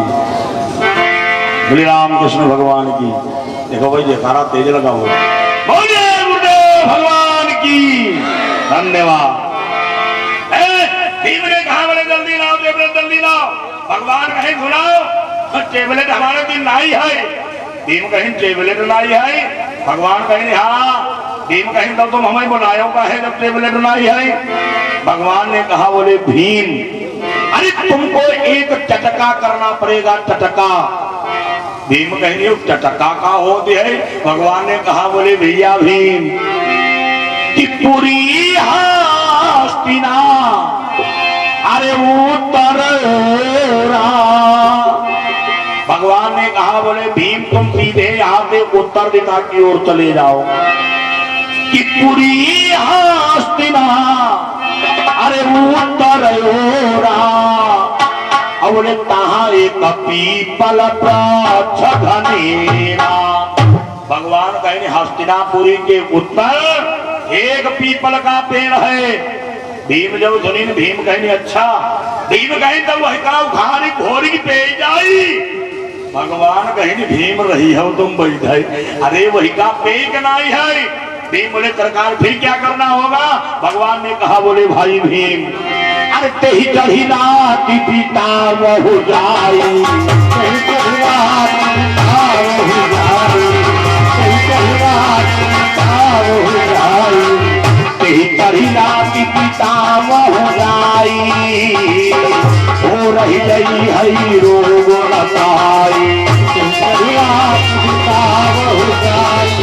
बोलिए राम कृष्ण भगवान की। देखो भाई जयकारा तेज लगा हुआ। बोलिए गुरुदेव भगवान की। धन्यवाद। भीम ने कहा बोले जल्दी लाओ टेबलेट जल्दी लाओ। भगवान कहीं सुनाओ टेबलेट हमारे दिन नहीं है। भीम कहीं टेबलेट नहीं है। भगवान कहीं हाँ। भीम कहीं तो तुम हमें बुलायो का है जब टेबलेट नहीं है। भगवान ने कहा बोले भीम अरे तुमको एक चटका करना पड़ेगा, चटका। भीम कहीं चटका का होती है। भगवान ने कहा बोले भैया भीम कि पूरी हस्तिना अरे उत्तर। भगवान ने कहा बोले भीम तुम सीधे यहाँ से उत्तर दिशा की ओर चले जाओ। कि पुरी हस्तिना अरे उत्तर ओरा अवले तहा एक पीपल वृक्ष घनेरा। भगवान कहें हस्तिनापुरी के उत्तर एक पीपल का पेड़ है। भीम जब सुनी भीम कहने अच्छा, भीम कहें तब वही का उखाड़ी घोरी पे जाई। भगवान कहें भीम रही हो तुम बैठे, अरे वही का पे नहीं है। भीम बोले सरकार फिर क्या करना होगा? भगवान ने कहा बोले भाई भीम अरे ते ही चढ़ी नाती पिता बहु जाई, चढ़ी नाती पिता बहु जाई, हो रही जई हई रोग लताई। पिता बहु जाई,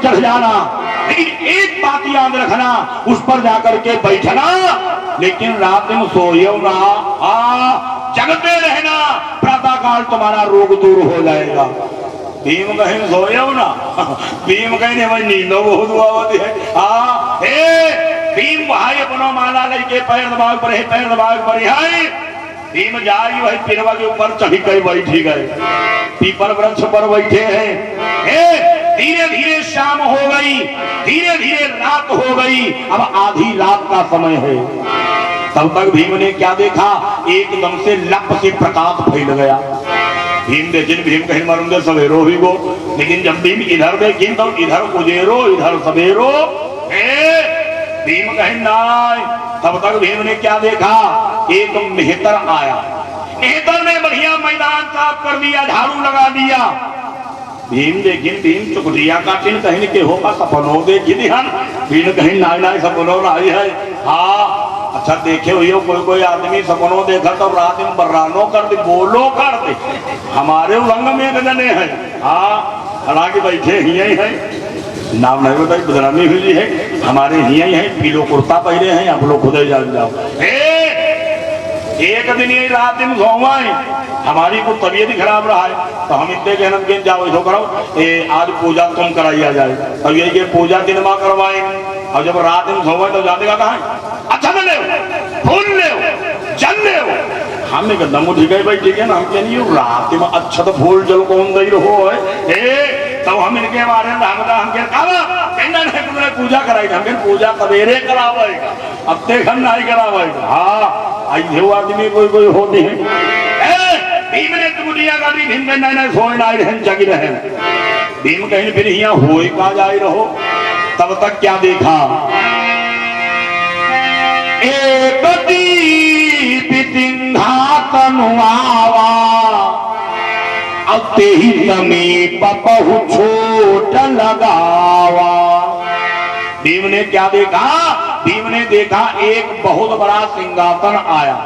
चढ़ जाना, लेकिन एक बात याद रखना उस पर जाकर के बैठना, लेकिन रात में सोयो ना, जगते रहना, प्रातः काल तुम्हारा रोग दूर हो जाएगा। भीम कहें सोयो ना, भीम कहने भाई नींदो बहुत आवती है। भीम भाई अपनो माला लेके पैर दबाव पर है, पैर दबाव पर है। भीम जाई वही पिरवा के ऊपर चढ़ी गए, बैठी गए, पीपल वृक्ष पर बैठे हैं। धीरे धीरे शाम हो गई, धीरे धीरे रात हो गई, अब आधी रात का समय है। तब तक भीम ने क्या देखा? एकदम से लप से प्रकाश फैल गया। भीम देखे, भीम कहीं मरुंगे सवेरो ही गो, लेकिन जब भीम इधर देखे तो इधर उजेरो इधर सवेरो। भीम कहीं नाय। तब तक भीम ने क्या देखा? एक मेहतर आया, मेहतर ने बढ़िया मैदान साफ कर दिया, झाड़ू लगा दिया। भीम देखिन, भीम चुकटिया काटिन कहीं के होगा सपनो देखी ध्यान। भीम कहीं नाई नाई सपनो नाई है। हाँ अच्छा देखे हुई हो कोई आदमी सपनो देखा तो रात में बर्रानो कर दे, बोलो कर दे। हमारे रंग में एक जने हैं, हाँ हालांकि बैठे ही है, नाम नहीं बताई बदनामी हुई है, हमारे ही है, पीलो कुर्ता पहने हैं, आप लोग खुद ही जान जाओ। एक दिन ये रात दिन सोवाए, हमारी को तबीयत ही खराब रहा है, तो हम इतने कहना के जाओ इसो करो, आज पूजा तुम कराई आ जाए। अब ये पूजा दिन माँ करवाए, और जब रात दिन सोवाए तो जाने का कहा अच्छा ले फूल ले जल ले। हमें कदम ठीक है भाई, ठीक है ना, हम कह नहीं रात में अच्छा तो फूल जल कौन दे रहो है। तब हम इनके बारे में पूजा कराई, हम पूजा सवेरे करावेगा, अब तक हम नहीं करावेगा। हाँ ऐसे आदमी कोई होते हैं। भीम ने तुमलिया गाड़ी, भीम के नहीं सोए ना रहन जगी रहे। भीम कहीं फिर यहाँ होए का जाए रहो। तब तक क्या देखा? एक दीप सिंहासनुआवा, अब ते ही समीप बहु छोट लगावा। भीम ने क्या देखा? भीम ने देखा एक बहुत बड़ा सिंहासन आया।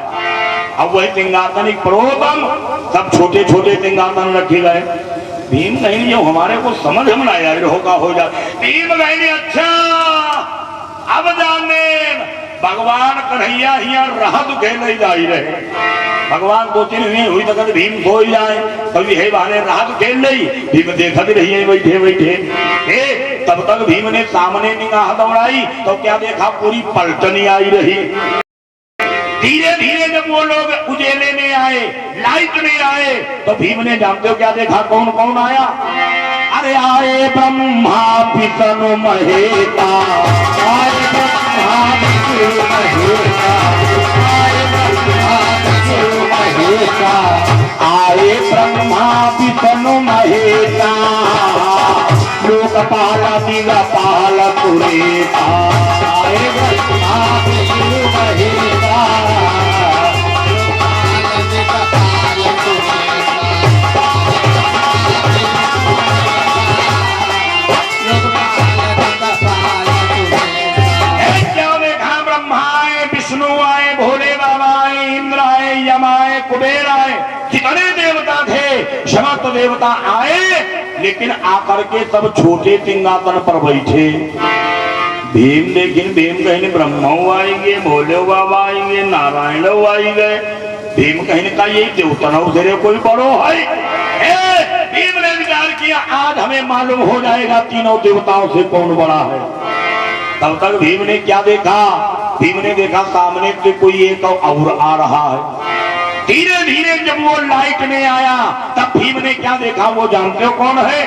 अब वही सिंहासन एक प्रोतम, सब छोटे छोटे सिंहासन रखे गए। भीम कहीं जो हमारे को समझ में आया होगा हो जाए। भीम कहीं अच्छा अब जाने भगवान कन्हैया हिया रहत खेल जाई रहे। भगवान को चिन्ह हुई तो भीम सो जाए, कभी है बहाने राहत खेल रही। भीम देखा भी रही है बैठे बैठे। तब तक भीम ने सामने निगाह दौड़ाई तो क्या देखा? पूरी पलटनी आई रही। धीरे धीरे जब वो लोग उजेले में आए, लाइट में आए, तो भीम ने जानते हो क्या देखा? कौन कौन आया? अरे आए ब्रह्मा विष्णु महेता, आए ब्रह्मा विष्णु महेता, आए ब्रह्मा विष्णु महेता, आए ब्रह्मा विष्णु महेता, लोकपाल दिगपाल पुरेता, आए ब्रह्मा विष्णु महेता, विक्रम आए, कुबेर आए, जितने देवता थे समस्त देवता आए, लेकिन आकर के सब छोटे सिंहासन पर बैठे। भीम लेकिन भीम कहीं ब्रह्मा आएंगे, भोले बाबा आएंगे, नारायण आएंगे। भीम कहीं का यही देवतनों से कोई बड़ो है। भीम ने विचार किया आज हमें मालूम हो जाएगा तीनों देवताओं से कौन बड़ा है। तब तक भीम ने क्या देखा, भीम ने देखा सामने से कोई एक और आ रहा है। धीरे धीरे जब वो लाइट में आया तब भीम ने क्या देखा, वो जानते हो कौन है?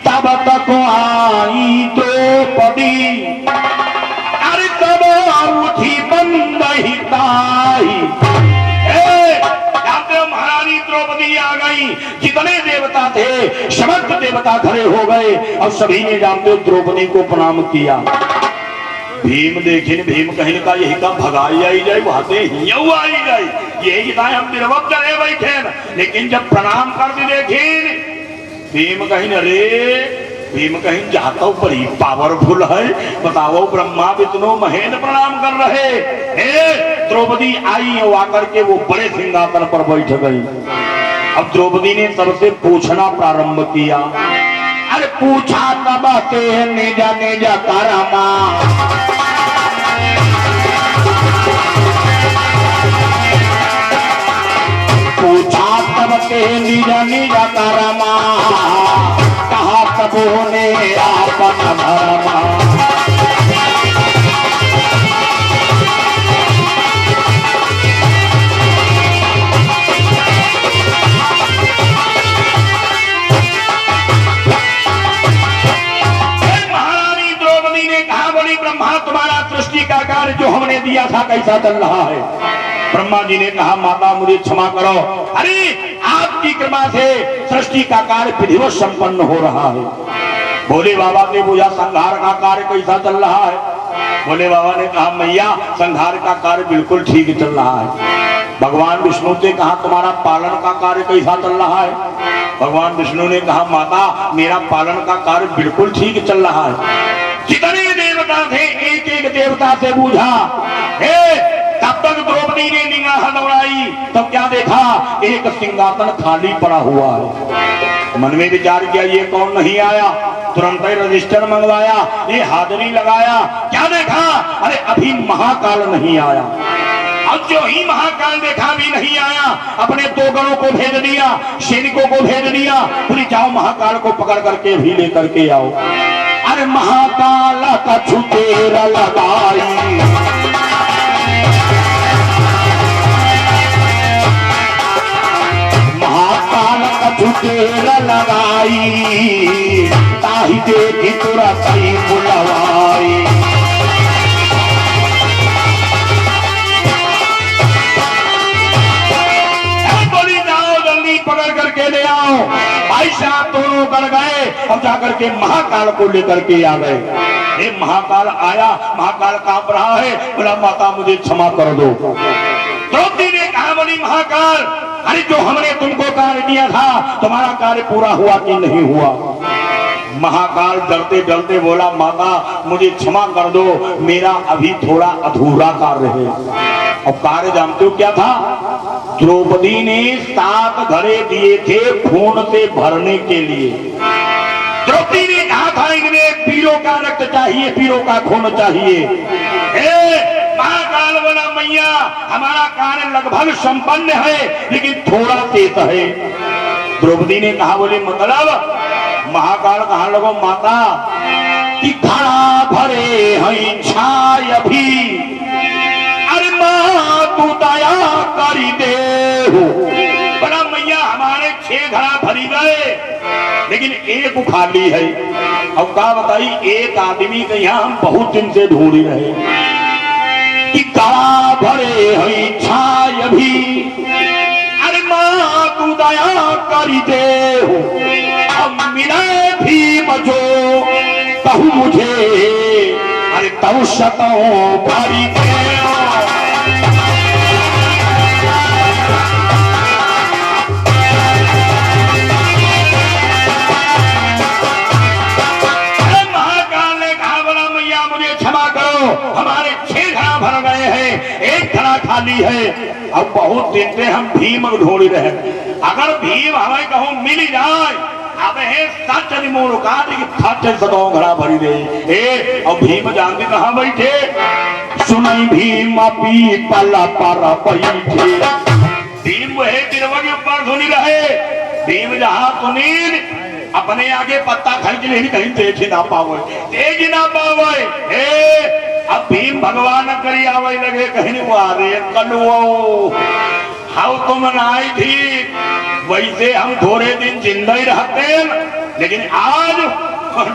तब तक आई द्रौपदी, अरे तब उठी बंद ही ताई। जानते हो महारानी द्रौपदी आ गई, जितने देवता थे समस्त देवता खड़े हो गए और सभी ने जानते हो द्रौपदी को प्रणाम किया। भीम देखिन भीम कहीं का यही का भगाई आई जाए, वहां से आई जाए, यही था हम निर्वक चले बैठे। लेकिन जब प्रणाम कर दी देखिन भीम कहीं, अरे भीम कहीं जाता हूं बड़ी पावरफुल है, बताओ ब्रह्मा विष्णु महेंद्र प्रणाम कर रहे। द्रौपदी आई और आकर के वो बड़े सिंहासन पर बैठ गई। अब द्रौपदी ने सबसे पूछना प्रारंभ किया। अरे पूछा तब ते निजा निजा करमा, पूछा तब ते निजा निजा करमा, कहा तब ने आपन धर्मा। महारानी द्रौपदी ने कहा बोली ब्रह्मा तुम्हारा सृष्टि का कार्य जो हमने दिया था कैसा चल रहा है? ब्रह्मा जी ने कहा माता मुझे क्षमा करो, अरे आपकी कृपा से सृष्टि का कार्य विधिवत संपन्न हो रहा है। भोले बाबा ने पूछा संहार का कार्य कैसा चल रहा है? भोले बाबा ने कहा मैया संहार का कार्य बिल्कुल ठीक चल रहा है। भगवान विष्णु से कहा तुम्हारा पालन का कार्य कैसा चल रहा है? भगवान विष्णु ने कहा माता मेरा पालन का कार्य बिल्कुल ठीक चल रहा है। जितने देवता थे एक एक देवता से पूछा। तब तक द्रौपदी ने निगाह दौड़ाई तब क्या देखा, एक सिंहासन खाली पड़ा हुआ है। मन में विचार किया ये कौन नहीं आया, तुरंत ही रजिस्टर मंगवाया, ये हाजिरी लगाया। क्या देखा, अरे अभी महाकाल नहीं आया। अब जो ही महाकाल देखा भी नहीं आया, अपने 2 गणों को भेज दिया, सैनिकों को भेज दिया, बोली जाओ महाकाल को पकड़ करके भी लेकर के आओ। अरे महाकाल का छुटेरा लगाई, महाकाल का छुटेरा लगाई, ताही देखी तुरा सही बुलवाई। पकड़ करके ले आओ। भाई साहब दोनों कर गए और जाकर के महाकाल को लेकर के आ गए। ये महाकाल आया, महाकाल कांप रहा है, बोला माता मुझे क्षमा कर दो। द्रौपदी ने कहा बोली महाकाल अरे जो हमने तुमको कार्य दिया था तुम्हारा कार्य पूरा हुआ कि नहीं हुआ? महाकाल डरते डरते बोला माता मुझे क्षमा कर दो, मेरा अभी थोड़ा अधूरा कार्य है। और कार्य जानते हो क्या था? द्रौपदी ने 7 घड़े दिए थे खून से भरने के लिए। द्रौपदी ने कहा था इनमें पीरों का रक्त चाहिए, पीरों का खून चाहिए। महाकाल बोला मैया हमारा कार्य लगभग संपन्न है लेकिन थोड़ा शेष है। द्रौपदी ने कहा बोले मतलब? महाकाल कहा लगो माता कि घड़ा भरे हैं छाय भी, अरे माँ तू दया करी दे हो। बड़ा मैया हमारे 6 घड़ा भरी गए लेकिन एक खाली है। अब क्या बताई एक आदमी के यहाँ हम बहुत दिन से ढूंढ रहे कि घड़ा भरे हैं छाय भी, अरे माँ तू दया करी दे हो। अब मिले भी मजो कहू मुझे, अरे तब शतों भरी दे। हमारे 6 घड़ा भर गए हैं, एक घड़ा ली है। अब बहुत दिन से हम भीम ढूंढ रहे, अगर भीम हमें कहूँ मिल जाए, अब है सच मोड़ का सच सदों घड़ा भरी दे। ए अब भीम जानते कहाँ बैठे, सुनई भीम पी पला पर बैठे। भीम वही गिरवा के ऊपर सुनी रहे, भीम जहाँ सुनी अपने आगे पत्ता खरीद ले, कहीं देख ना पावे, देख ना पावे। अब भीम भगवान करी आवे लगे, कहीं वो आ रहे कलुओ हाउ तुम आई थी, वैसे हम थोड़े दिन जिंदा ही रहते, लेकिन आज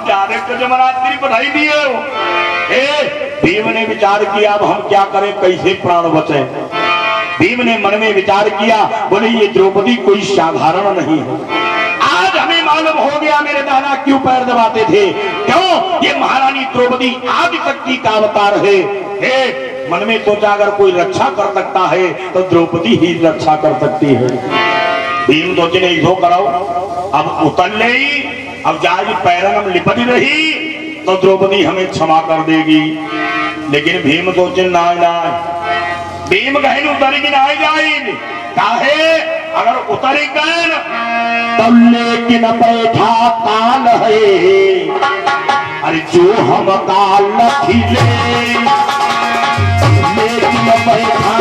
डायरेक्ट जमरात्रि बधाई दिए। भीम ने विचार किया अब हम क्या करें, कैसे प्राण बचे। भीम ने मन में विचार किया, बोले ये द्रौपदी कोई साधारण नहीं है। आज हमें मालूम हो गया मेरे दादा क्यों पैर दबाते थे, क्यों ये महारानी द्रौपदी आदिशक्ति का अवतार है। मन में सोचा अगर कोई रक्षा कर सकता है तो द्रौपदी ही रक्षा कर सकती है। भीम सोचे नहीं धो कराओ, अब उतर ले, अब जाए पैरन में लिपट रही तो द्रौपदी हमें क्षमा कर देगी। लेकिन भीम सोचे ना ना, भीम कहीं उतरेगी ना जाए, काहे अगर उतरे गए तो लेकिन बैठा काल है, अरे जो हम काल खिले लेकिन बैठा।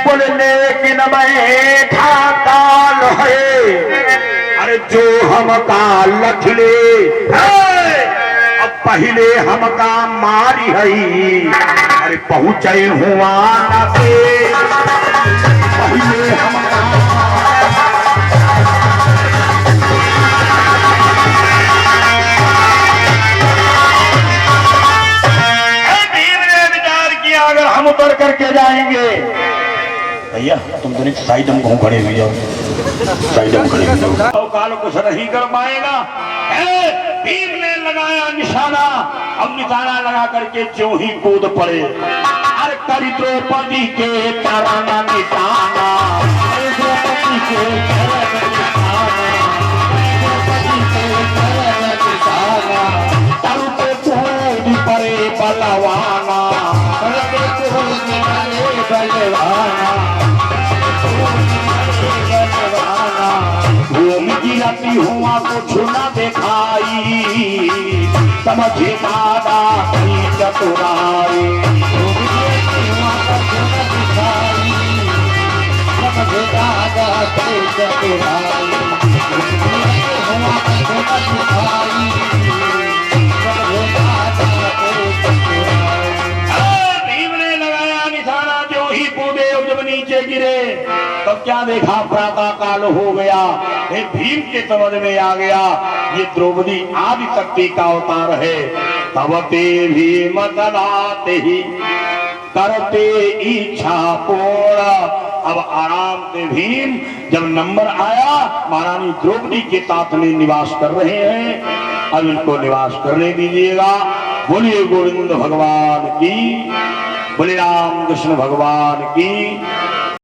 बोले लेकिन बैठा काल है, अरे जो हम काल खिले, अब पहले हमका मारी है, अरे पहुंचे हुआ न से पहले हमका। भीम ने विचार किया अगर हम उतर करके जाएंगे, भैया तुम तो साइड हम घूम खड़े हुए जाओ, साइड हम खड़े हुए जाओ, तो काल कुछ नहीं कर पाएगा। भीम ने लगाया निशाना, अब निशाना लगा करके जो ही कूद पड़े, अरे करी द्रौपदी के ताराना निशाना, द्रौपदी के कूद पड़े बलवाना, घूम गिरती हुआ कुछ न दिखाई, समझे दादा की चतुराई, समझे दादा की चतुराई। भीम ने लगाया निशाना, जो ही कूदे जब नीचे गिरे तब क्या देखा, प्रातः काल हो गया। भीम के समझ में आ गया ये द्रौपदी आदिशक्ति का अवतार है। तब ते भीम दलाते ही करते इच्छा पूर्ण। अब आराम से भीम जब नंबर आया, महारानी द्रौपदी के साथ में निवास कर रहे हैं, अब इनको निवास करने दीजिएगा। बोलिए गोविंद भगवान की, बोले राम कृष्ण भगवान की।